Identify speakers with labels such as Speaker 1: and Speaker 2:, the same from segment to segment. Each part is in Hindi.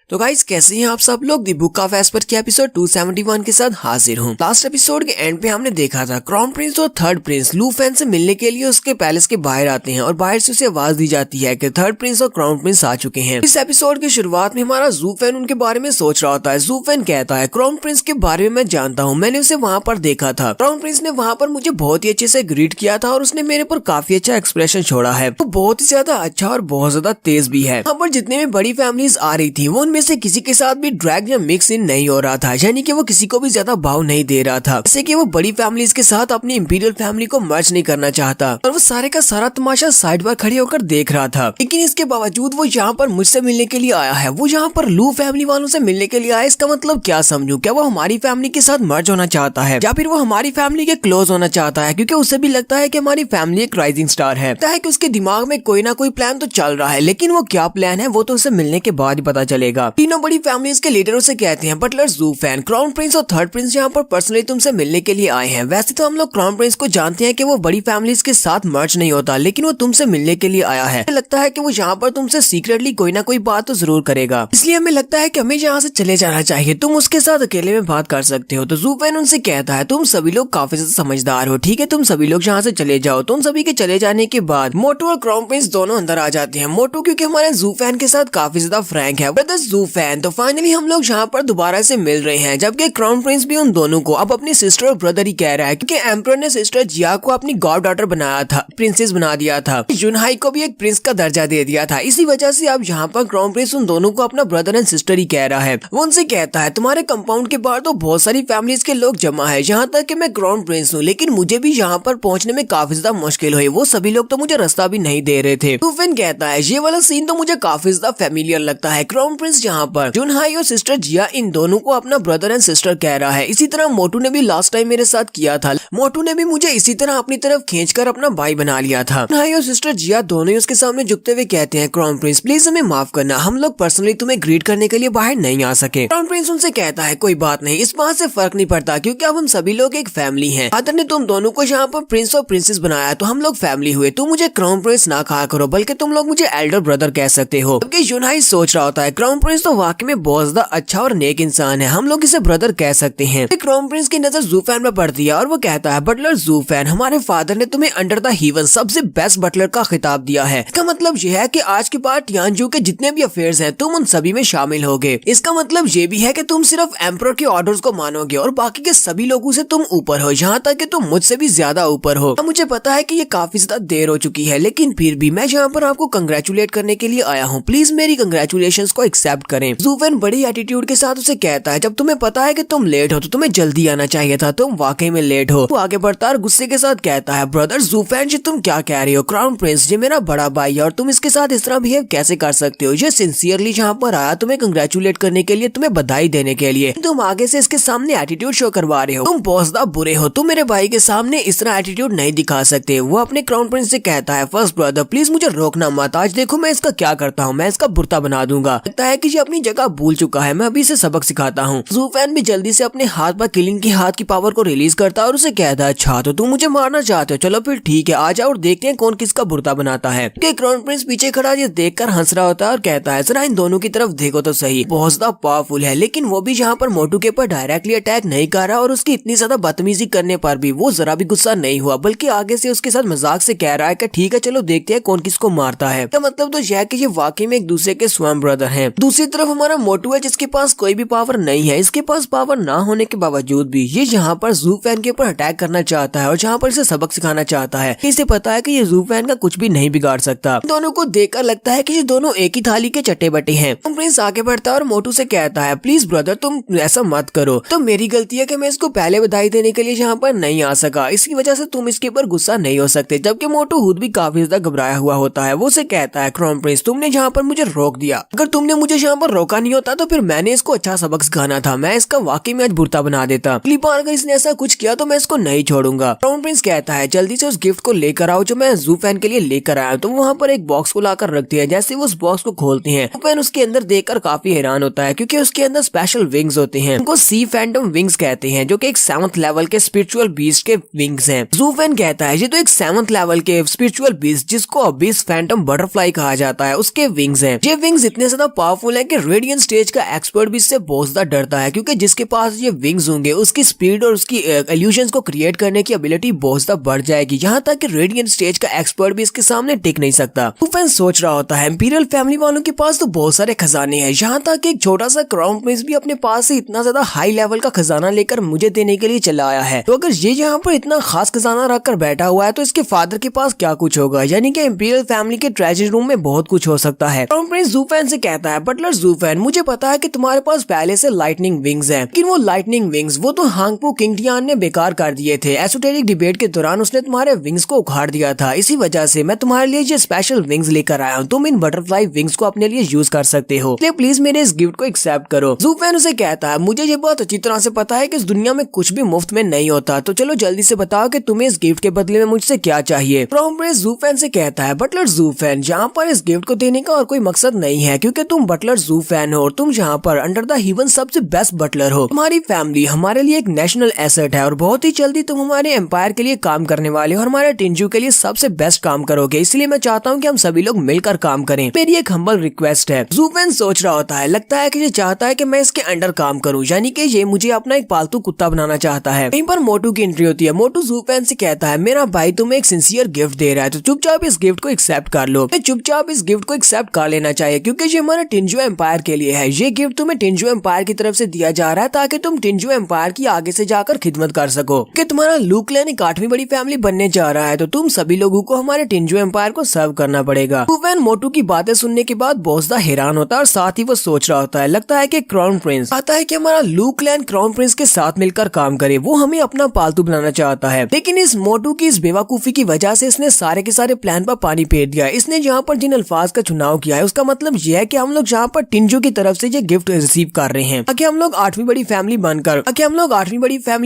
Speaker 1: तो गाइस कैसे हैं आप सब लोग। दी बुक ऑफ एस्पर के एपिसोड 271 के साथ हाजिर हूँ। लास्ट एपिसोड के एंड पे हमने देखा था क्राउन प्रिंस और थर्ड प्रिंस लू फैन से मिलने के लिए उसके पैलेस के बाहर आते हैं और बाहर से उसे आवाज दी जाती है कि थर्ड प्रिंस और क्राउन प्रिंस आ चुके हैं। इस एपिसोड की शुरुआत में हमारा जू फैन उनके बारे में सोच रहा होता है। जू फैन कहता है क्राउन प्रिंस के बारे में मैं जानता हूँ, मैंने उसे वहाँ पर देखा था। क्राउन प्रिंस ने वहाँ पर मुझे बहुत ही अच्छे से ग्रीट किया था और उसने मेरे पर काफी अच्छा एक्सप्रेशन छोड़ा है। वो बहुत ही ज्यादा अच्छा और बहुत ज्यादा तेज भी है। यहाँ पर जितने भी बड़ी फैमिलीज आ रही थी वो उनमें से किसी के साथ भी ड्रैग या मिक्स इन नहीं हो रहा था, यानी कि वो किसी को भी ज्यादा भाव नहीं दे रहा था। जैसे कि वो बड़ी फैमिलीज के साथ अपनी इंपीरियल फैमिली को मर्ज नहीं करना चाहता और वो सारे का सारा तमाशा साइड पर खड़े होकर देख रहा था। लेकिन इसके बावजूद वो यहाँ पर मुझसे मिलने के लिए आया है, वो यहाँ पर लू फैमिली वालों से मिलने के लिए आया। इसका मतलब क्या समझूं? क्या वो हमारी फैमिली के साथ मर्ज होना चाहता है या फिर वो हमारी फैमिली के क्लोज होना चाहता है? क्योंकि उसे भी लगता है कि हमारी फैमिली एक राइजिंग स्टार है। लगता है कि उसके दिमाग में कोई ना कोई प्लान तो चल रहा है, लेकिन वो क्या प्लान है वो तो उसे मिलने के बाद ही पता चलेगा। तीनों बड़ी फैमिलीज के लीडर उसे कहते हैं बटलर, जू फैन, क्राउन प्रिंस और थर्ड प्रिंस यहाँ पर पर्सनली तुमसे मिलने के लिए आए हैं। वैसे तो हम लोग क्राउन प्रिंस को जानते हैं कि वो बड़ी फैमिलीज के साथ मर्ज नहीं होता, लेकिन वो तुमसे मिलने के लिए आया है। लगता है कि वो यहाँ पर तुमसे सीक्रेटली कोई ना कोई बात तो जरूर करेगा, इसलिए हमें लगता है कि हमें यहाँ से चले जाना चाहिए। तुम उसके साथ अकेले में बात कर सकते हो। तो जू फैन उनसे कहता है तुम सभी लोग काफी समझदार हो, ठीक है, तुम सभी लोग यहाँ से चले जाओ। तुम सभी के चले जाने के बाद मोटू और क्राउन प्रिंस दोनों अंदर आ जाते हैं। मोटू क्योंकि हमारे जू फैन के साथ काफी ज्यादा फ्रैंक है, ब्रदर जू फैन। तो फाइनली हम लोग यहाँ पर दोबारा से मिल रहे हैं, जबकि क्राउन प्रिंस भी उन दोनों को अब अपनी सिस्टर और ब्रदर ही कह रहा है, क्योंकि एम्परर ने सिस्टर जिया को अपनी गॉड डॉटर बनाया था, प्रिंसेस बना दिया था। जुनहाई को भी एक प्रिंस का दर्जा दे दिया था। इसी वजह से अब यहाँ पर क्राउन प्रिंस उन दोनों को अपना ब्रदर एंड सिस्टर ही कह रहा है। वो उनसे कहता है तुम्हारे कंपाउंड के बाहर तो बहुत सारी फैमिलीज के लोग जमा है, यहाँ तक कि मैं क्राउन प्रिंस हूँ, लेकिन मुझे भी यहाँ पर पहुँचने में काफी ज्यादा मुश्किल हुई। वो सभी लोग तो मुझे रास्ता भी नहीं दे रहे थे। टूफिन कहता है ये वाला सीन तो मुझे काफी ज्यादा फेमिलियर लगता है। क्राउन प्रिंस यहाँ पर जुनहाई और सिस्टर जिया इन दोनों को अपना ब्रदर एंड सिस्टर कह रहा है। इसी तरह मोटू ने भी लास्ट टाइम मेरे साथ किया था। मोटू ने भी मुझे इसी तरह अपनी तरफ खींचकर अपना भाई बना लिया था। जुनहाई और सिस्टर जिया दोनों ही उसके सामने झुकते हुए कहते हैं क्राउन प्रिंस प्लीज हमें माफ करना, हम लोग पर्सनली तुम्हें ग्रीट करने के लिए बाहर नहीं आ सके। क्राउन प्रिंस उनसे कहता है कोई बात नहीं, इस बात से फर्क नहीं पड़ता क्योंकि अब हम सभी लोग एक फैमिली हैं। फादर ने तुम दोनों को यहाँ पर प्रिंस और प्रिंसेस बनाया तो हम लोग फैमिली हुए। तुम मुझे क्राउन प्रिंस ना कहा करो, बल्कि तुम लोग मुझे एल्डर ब्रदर कह सकते हो। जबकि जुनहाई सोच रहा होता है क्राउन प्रिंस तो वाकई में बहुत ज्यादा अच्छा और नेक इंसान है, हम लोग इसे ब्रदर कह सकते हैं। क्राउन प्रिंस की नजर जू फैन में पड़ती है और वो कहता है बटलर जू फैन, हमारे फादर ने तुम्हें अंडर द हेवन सबसे बेस्ट बटलर का खिताब दिया है। इसका मतलब यह है कि आज के बाद टियानजू के जितने भी अफेयर्स हैं तुम उन सभी में शामिल होगे। इसका मतलब ये भी है कि तुम सिर्फ एम्परर के ऑर्डर्स को मानोगे और बाकी के सभी लोगों से तुम ऊपर हो, यहाँ तक कि तुम मुझसे भी ज्यादा ऊपर हो। मुझे पता है कि ये काफी ज्यादा देर हो चुकी है, लेकिन फिर भी मैं यहाँ पर आपको कंग्रेचुलेट करने के लिए आया हूँ। प्लीज मेरी कंग्रेचुलेशंस को एक्सेप्ट करें। जू फैन बड़ी एटीट्यूड के साथ उसे कहता है जब तुम्हें पता है कि तुम लेट हो तो तुम्हें जल्दी आना चाहिए था, तुम वाकई में लेट हो। वो आगे बढ़ता और गुस्से के साथ कहता है ब्रदर जू फैन जी तुम क्या कह रहे हो? क्राउन प्रिंस ये मेरा बड़ा भाई है और तुम इसके साथ इस तरह बिहेव कैसे कर सकते हो? ये सिंसियरली यहाँ पर आया तुम्हें कंग्रेचुलेट करने के लिए, तुम्हें बधाई देने के लिए। तुम आगे से इसके सामने एटीट्यूड शो करवा रहे हो, तुम बहुत ज्यादा बुरे हो, तुम मेरे भाई के सामने इस तरह एटीट्यूड नहीं दिखा सकते। वो अपने क्राउन प्रिंस से कहता है फर्स्ट ब्रदर प्लीज मुझे रोकना मत, आज देखो मैं इसका क्या करता हूँ, मैं इसका बुर्ता बना दूंगा। लगता है कि ये अपनी जगह भूल चुका है, मैं अभी इसे सबक सिखाता हूँ। जू फैन भी जल्दी से अपने हाथ पर किलिंग की हाथ की पावर को रिलीज करता है और उसे कहता है अच्छा तो तुम मुझे मारना चाहते हो, चलो फिर ठीक है आ जाओ और देखते हैं कौन किसका बुर्ता बनाता है। क्राउन प्रिंस पीछे खड़ा ये देखकर हंस रहा होता है और कहता है जरा इन दोनों की तरफ देखो तो सही, बहुत ज्यादा पावरफुल है, लेकिन वो भी यहाँ पर मोटू के ऊपर डायरेक्टली अटैक नहीं कर रहा और उसकी इतनी ज्यादा बदतमीजी करने पर भी वो जरा भी गुस्सा नहीं हुआ, बल्कि आगे से उसके साथ मजाक से कह रहा है कि ठीक है चलो देखते हैं कौन किसको मारता है। तो मतलब तो यह है कि ये वाकई में एक दूसरे के स्वयं ब्रदर हैं। दूसरी तरफ हमारा मोटू है जिसके पास कोई भी पावर नहीं है। इसके पास पावर ना होने के बावजूद भी ये यहाँ पर जू फैन के ऊपर अटैक करना चाहता है और जहाँ पर इसे सबक सिखाना चाहता है। इसे पता है कि ये जू फैन का कुछ भी नहीं बिगाड़ सकता। दोनों को देखकर लगता है कि ये दोनों एक ही थाली के चट्टे बटे हैं। प्रिंस आगे बढ़ता है और मोटू से कहता है प्लीज ब्रदर तुम ऐसा मत करो, तो मेरी गलती है कि मैं इसको पहले बधाई देने के लिए यहाँ पर नहीं आ सका, इसकी वजह से तुम इसके ऊपर गुस्सा नहीं हो सकते। जबकि मोटू खुद भी काफी ज्यादा घबराया हुआ होता है। वो उसे कहता है क्राउन प्रिंस तुमने यहाँ पर मुझे रोक दिया, अगर तुमने मुझे यहाँ पर रोका नहीं होता तो फिर मैंने इसको अच्छा सबक सिखाना था, मैं इसका वाकई में आज बुर्ता बना देता। अगली बार अगर इसने ऐसा कुछ किया तो मैं इसको नहीं छोड़ूंगा। क्राउन प्रिंस कहता है जल्दी से उस गिफ्ट को लेकर आओ जो मैं जू फैन के लिए लेकर आया। तो वहाँ पर एक बॉक्स को लाकर रखती है। जैसे वो उस बॉक्स को खोलते हैं जू फैन उसके अंदर देखकर काफी हैरान होता है क्योंकि उसके अंदर स्पेशल विंग्स होते हैं, उनको सी फैंटम विंग्स कहते हैं, जो कि एक 7th लेवल के स्पिरिचुअल बीस्ट के विंग्स हैं। जू फैन कहता है ये तो एक 7th लेवल के स्पिरिचुअल बीस्ट जिसको अबिस फैंटम बटरफ्लाई कहा जाता है उसके विंग्स हैं। ये विंग्स इतने ज्यादा पावरफुल हालांकि रेडियंट स्टेज का एक्सपर्ट भी इससे बहुत ज्यादा डरता है, क्योंकि जिसके पास ये विंग्स होंगे उसकी स्पीड और उसकी इल्यूजन्स को क्रिएट करने की एबिलिटी बहुत ज्यादा बढ़ जाएगी, यहाँ तक कि रेडियंट स्टेज का एक्सपर्ट भी इसके सामने टिक नहीं सकता। लूफेन सोच रहा होता है इंपीरियल फैमिली वालों के पास तो बहुत सारे खजाने हैं, यहाँ तक एक छोटा सा क्राउन प्रिंस भी अपने पास से इतना ज्यादा हाई लेवल का खजाना लेकर मुझे देने के लिए चला आया है। तो अगर ये यहाँ पर इतना खास खजाना रखकर बैठा हुआ है तो इसके फादर के पास क्या कुछ होगा, यानी कि इंपीरियल फैमिली के ट्रेजरी रूम में बहुत कुछ हो सकता है। क्राउन प्रिंस ज़ूफेन से कहता है, बटलर ज़ूफेन, मुझे पता है कि तुम्हारे पास पहले से लाइटनिंग विंग्स हैं, लेकिन वो लाइटनिंग विंग्स वो तो हांगपू किंग टियान ने बेकार कर दिए थे। एसोटेरिक डिबेट के दौरान उसने तुम्हारे विंग्स को उखाड़ दिया था, इसी वजह से मैं तुम्हारे लिए ये स्पेशल विंग्स लेकर आया हूँ। तुम इन बटरफ्लाई विंग्स को अपने लिए यूज कर सकते हो, इसलिए प्लीज मेरे इस गिफ्ट को एक्सेप्ट करो। ज़ूफेन उसे कहता है, मुझे ये बहुत अच्छी तरह से पता है कि इस दुनिया में कुछ भी मुफ्त में नहीं होता, तो चलो जल्दी से बताओ कि तुम्हें इस गिफ्ट के बदले में मुझसे क्या चाहिए। क्राउन प्रिंस ज़ूफेन से कहता है, बटलर ज़ूफेन, जहाँ पर इस गिफ्ट को देने का और कोई मकसद नहीं है, क्योंकि तुम बटलर ज़ूफेन हो और तुम यहाँ पर अंडर द हेवन सबसे बेस्ट बटलर हो। तुम्हारी फैमिली हमारे लिए एक नेशनल एसेट है और बहुत ही जल्दी तुम हमारे एम्पायर के लिए काम करने वाले हो और हमारे टिंजू के लिए सबसे बेस्ट काम करोगे, इसलिए मैं चाहता हूँ कि हम सभी लोग मिलकर काम करें। मेरी एक हम्बल रिक्वेस्ट है। ज़ूफेन सोच रहा होता है, लगता है कि ये चाहता है कि मैं इसके अंडर काम करूँ, यानी कि ये मुझे अपना एक पालतू कुत्ता बनाना चाहता है। कहीं पर मोटू की एंट्री होती है। मोटू ज़ूफेन से कहता है, मेरा भाई तुम्हें एक सिंसियर गिफ्ट दे रहा है, तो चुपचाप इस गिफ्ट को एक्सेप्ट कर लो। चुपचाप इस गिफ्ट को एक्सेप्ट कर लेना चाहिए, क्योंकि ये हमारे टिंजू एम्पायर के लिए है। ये गिफ्ट तुम्हें टिंजू एम्पायर की तरफ से दिया जा रहा है ताकि तुम टिंजू एम्पायर की आगे से जाकर खिदमत कर सको, कि तुम्हारा लू क्लैन एक 8वीं बड़ी फैमिली बनने जा रहा है, तो तुम सभी लोगों को हमारे टिंजू एम्पायर को सर्व करना पड़ेगा। ज़ूफेन मोटू की बातें सुनने के बाद बहुत ज्यादा हैरान होता है और साथ ही वो सोच रहा होता है, लगता है कि क्राउन प्रिंस आता है कि हमारा लू क्लैन क्राउन प्रिंस के साथ मिलकर काम करे, वो हमें अपना पालतू बनाना चाहता है। लेकिन इस मोटू की इस बेवकूफी की वजह से इसने सारे के सारे प्लान पर पानी फेर दिया। इसने यहाँ पर जिन अल्फाज का चुनाव किया है उसका मतलब यह है कि हम लोग यहाँ पर टिंजू की तरफ से ये गिफ्ट रिसीव कर रहे हैं, ताकि हम लोग 8वीं बड़ी फैमिली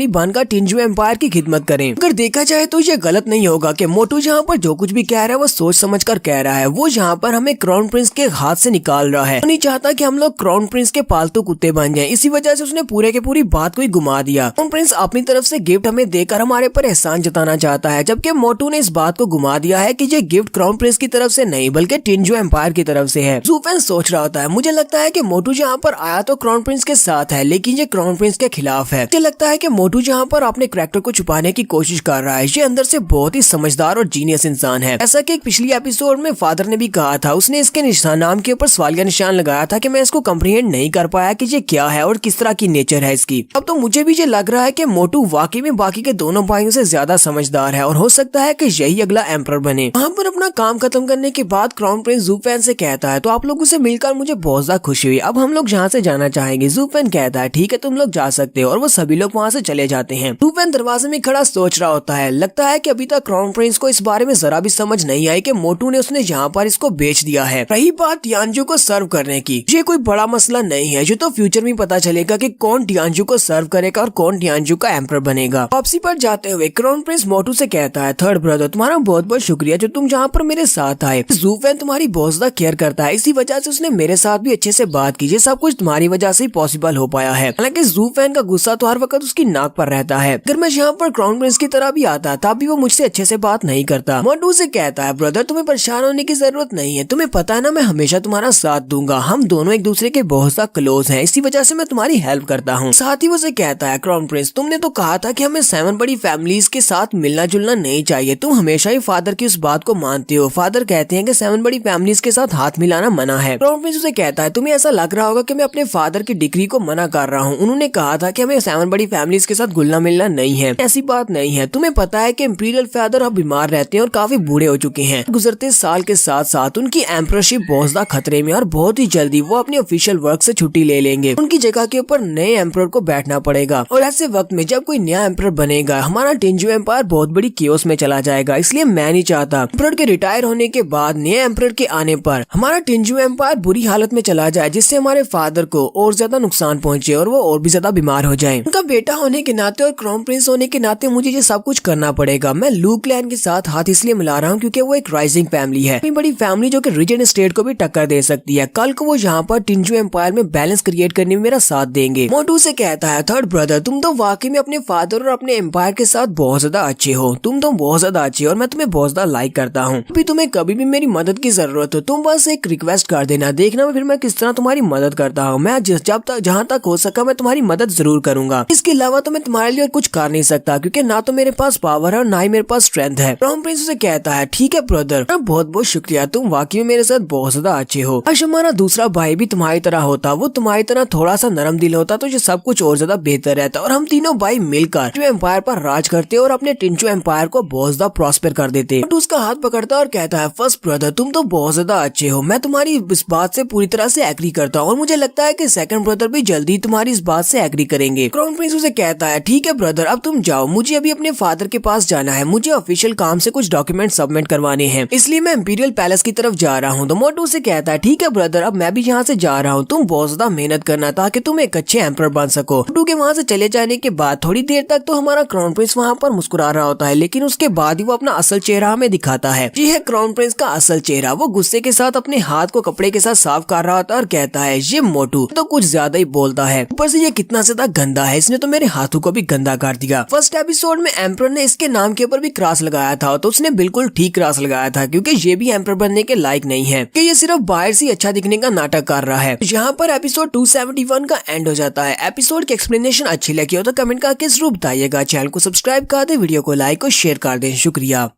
Speaker 1: बनकर टिंजू एम्पायर की खिदमत करें। अगर देखा जाए तो ये गलत नहीं होगा कि मोटू यहाँ पर जो कुछ भी कह रहा है वो सोच समझ कर कह रहा है। वो यहाँ पर हमें क्राउन प्रिंस के हाथ से निकाल रहा है, नहीं चाहता कि हम लोग क्राउन प्रिंस के पालतू कुत्ते बन जाएं। इसी वजह से उसने पूरे के पूरी बात को ही घुमा दिया। क्राउन प्रिंस अपनी तरफ से गिफ्ट हमें देकर हमारे पर एहसान जताना चाहता है, जबकि मोटू ने इस बात को घुमा दिया है कि ये गिफ्ट क्राउन प्रिंस की तरफ से नहीं बल्कि टिंजू एम्पायर की तरफ से है। ज़ूफेन सोच रहा होता है, मुझे लगता है कि मोटू यहाँ पर आया तो क्राउन प्रिंस के साथ है, लेकिन ये क्राउन प्रिंस के खिलाफ है। मुझे लगता है कि मोटू यहाँ पर अपने कैरेक्टर को छुपाने की कोशिश कर रहा है। ये अंदर से बहुत ही समझदार और जीनियस इंसान है। ऐसा कि एक पिछली एपिसोड में फादर ने भी कहा था, उसने इसके नाम के ऊपर सवालिया निशान लगाया था कि मैं इसको कंप्रीहेंड नहीं कर पाया कि ये क्या है और किस तरह की नेचर है इसकी। अब तो मुझे भी ये लग रहा है कि मोटू वाकई में बाकी के दोनों भाइयों से ज्यादा समझदार है और हो सकता है कि यही अगला एम्परर बने। वहाँ पर अपना काम खत्म करने के बाद क्राउन प्रिंस ज़ूफेन से कहता है, तो आप लोगों से मिलकर मुझे बहुत ज्यादा खुशी हुई, अब हम लोग यहाँ से जाना चाहेंगे। ज़ूफेन कहता है, ठीक है तुम लोग जा सकते हो, और वो सभी लोग वहाँ से चले जाते हैं। ज़ूफेन दरवाजे में खड़ा सोच रहा होता है, लगता है कि अभी तक क्राउन प्रिंस को इस बारे में जरा भी समझ नहीं आई कि मोटू ने उसने यहाँ पर इसको बेच दिया है। रही बात टियानजू को सर्व करने की, ये कोई बड़ा मसला नहीं है, जो तो फ्यूचर में पता चलेगा कि कौन टियानजू को सर्व करेगा और कौन टियानजू का एम्परर बनेगा। वापसी पर जाते हुए क्राउन प्रिंस मोटू से कहता है, थर्ड ब्रदर तुम्हारा बहुत बहुत शुक्रिया जो तुम जहाँ पर मेरे साथ आए। ज़ूफेन तुम्हारी बहुत ज्यादा केयर करता है, इसी वजह से उसने मेरे साथ भी अच्छे से बात की। ये सब कुछ तुम्हारी वजह से ही पॉसिबल हो पाया है। हालांकि ज़ूफेन का गुस्सा तो हर वक्त उसकी नाक पर रहता है। अगर मैं यहाँ पर क्राउन प्रिंस की तरह भी आता तब भी वो मुझसे अच्छे से बात नहीं करता। मोटू से कहता है, ब्रदर तुम्हें परेशान होने की जरूरत नहीं है, तुम्हें पता है ना मैं हमेशा तुम्हारा साथ दूंगा, हम दोनों एक दूसरे के बहुत ज्यादा क्लोज हैं, इसी वजह से मैं तुम्हारी हेल्प करता हूँ। साथ ही वो से कहता है, क्राउन प्रिंस तुमने तो कहा था कि हमें 7 बड़ी फैमिलीज के साथ मिलना जुलना नहीं चाहिए, तुम हमेशा ही फादर की उस बात को मानते हो। फादर कहते हैं कि 7 बड़ी फैमिलीज के साथ हाथ मिलाना मना है। क्राउन प्रिंस उसे कहता है, तुम्हें ऐसा लग रहा होगा कि मैं अपने फादर की डिग्री को मना कर रहा हूँ, उन्होंने कहा था कि हमें 7 बड़ी फैमिलीज के साथ घुलना मिलना नहीं है। ऐसी बात नहीं है, तुम्हें पता है कि इंपीरियल फादर अब बीमार रहते हैं और काफी बूढ़े हो चुके हैं। गुजरते साल के साथ साथ उनकी एम्परशिप बहुत ज्यादा खतरे में और बहुत ही जल्दी वो अपने ऑफिशियल वर्क से छुट्टी ले लेंगे। उनकी जगह के ऊपर नए एम्परर को बैठना पड़ेगा और ऐसे वक्त में जब कोई नया एम्परर बनेगा हमारा टिंजू एम्पायर बहुत बड़ी केओस में चला जाएगा। इसलिए मैं नहीं चाहता एम्परर के रिटायर होने के बाद नए एम्परर के आने पर हमारा टिंजू एम्पायर बुरी हालत में चला जाए, जिससे हमारे फादर को और ज्यादा नुकसान पहुंचे और वो और भी ज्यादा बीमार हो जाए। उनका बेटा होने के नाते और क्राउन प्रिंस होने के नाते मुझे ये सब कुछ करना पड़ेगा। मैं लू क्लैन के साथ हाथ इसलिए मिला रहा हूँ क्योंकि वो एक राइजिंग फैमिली है, बड़ी फैमिली जो कि रीजन स्टेट को भी टक्कर दे सकती है। कल को वो यहाँ पर टिंजू एम्पायर में बैलेंस क्रिएट करने में मेरा साथ देंगे। मोटू से कहता है, थर्ड ब्रदर तुम तो वाकई में अपने फादर और अपने एम्पायर के साथ बहुत ज्यादा अच्छे हो, तुम तो बहुत ज्यादा अच्छे हो और मैं तुम्हें बहुत ज्यादा लाइक करता हूँ। अभी तुम्हें कभी भी मेरी मदद की जरूरत हो तुम बस एक रिक्वेस्ट कर देना, देखना मैं फिर फिर मैं किस तरह तुम्हारी मदद करता हूँ। मैं जहाँ तक हो सका मैं तुम्हारी मदद जरूर करूंगा। इसके अलावा तो मैं तुम्हारे लिए और कुछ कर नहीं सकता, क्योंकि ना तो मेरे पास पावर है और ना ही मेरे पास स्ट्रेंथ है। क्राउन प्रिंस उसे कहता है ठीक है ब्रदर, बहुत बहुत शुक्रिया, तुम वाकई में मेरे साथ बहुत ज्यादा अच्छे हो। काश हमारा दूसरा भाई भी तुम्हारी तरह होता, वो तुम्हारी तरह थोड़ा सा नरम दिल होता तो ये सब कुछ और ज्यादा बेहतर रहता और हम तीनों भाई मिलकर टिंचू एम्पायर पर राज करते और अपने टिंचू एम्पायर को बहुत ज्यादा प्रॉस्पर कर देते। बट उसका हाथ पकड़ता और कहता है फर्स्ट ब्रदर तुम तो बहुत ज्यादा अच्छे हो, मैं तुम्हारी इस बात से पूरी तरह से एग्री करता हूँ और मुझे लगता है कि सेकंड ब्रदर भी जल्दी तुम्हारी इस बात से एग्री करेंगे। क्राउन प्रिंस उसे कहता है ठीक है ब्रदर अब तुम जाओ, मुझे अभी अपने फादर के पास जाना है, मुझे ऑफिशियल काम से कुछ डॉक्यूमेंट सबमिट करवाने हैं, इसलिए मैं इंपीरियल पैलेस की तरफ जा रहा हूँ। तो मोटू से कहता है ठीक है ब्रदर अब मैं भी यहाँ से जा रहा हूँ, तुम बहुत ज्यादा मेहनत करना ताकि तुम एक अच्छे एम्परर बन सको। मोटू के वहाँ से चले जाने के बाद थोड़ी देर तक तो हमारा क्राउन प्रिंस वहाँ पर मुस्कुरा रहा होता है, लेकिन उसके बाद ही वो अपना असल चेहरा हमें दिखाता है। ये है क्राउन प्रिंस का असल चेहरा। वो गुस्से के साथ अपने हाथ को कपड़े के साथ साफ कर रहा होता है और कहता है ये मोटू तो कुछ ज्यादा ही बोलता है, ऊपर से ये कितना ज्यादा गंदा है, इसने तो मेरे हाथों को भी गंदा कर दिया। फर्स्ट एपिसोड में एम्परर ने इसके नाम के ऊपर भी क्रॉस लगाया था, तो उसने बिल्कुल ठीक क्रॉस लगाया था, क्योंकि ये भी एम्परर बनने के लायक नहीं है, कि ये सिर्फ बाहर से अच्छा दिखने का नाटक कर रहा है। यहाँ पर एपिसोड 271 का एंड हो जाता है। एपिसोड की एक्सप्लेनेशन अच्छी लगी हो तो कमेंट करके जरूर बताइएगा। चैनल को सब्सक्राइब कर दे, वीडियो को लाइक और शेयर कर दे। शुक्रिया।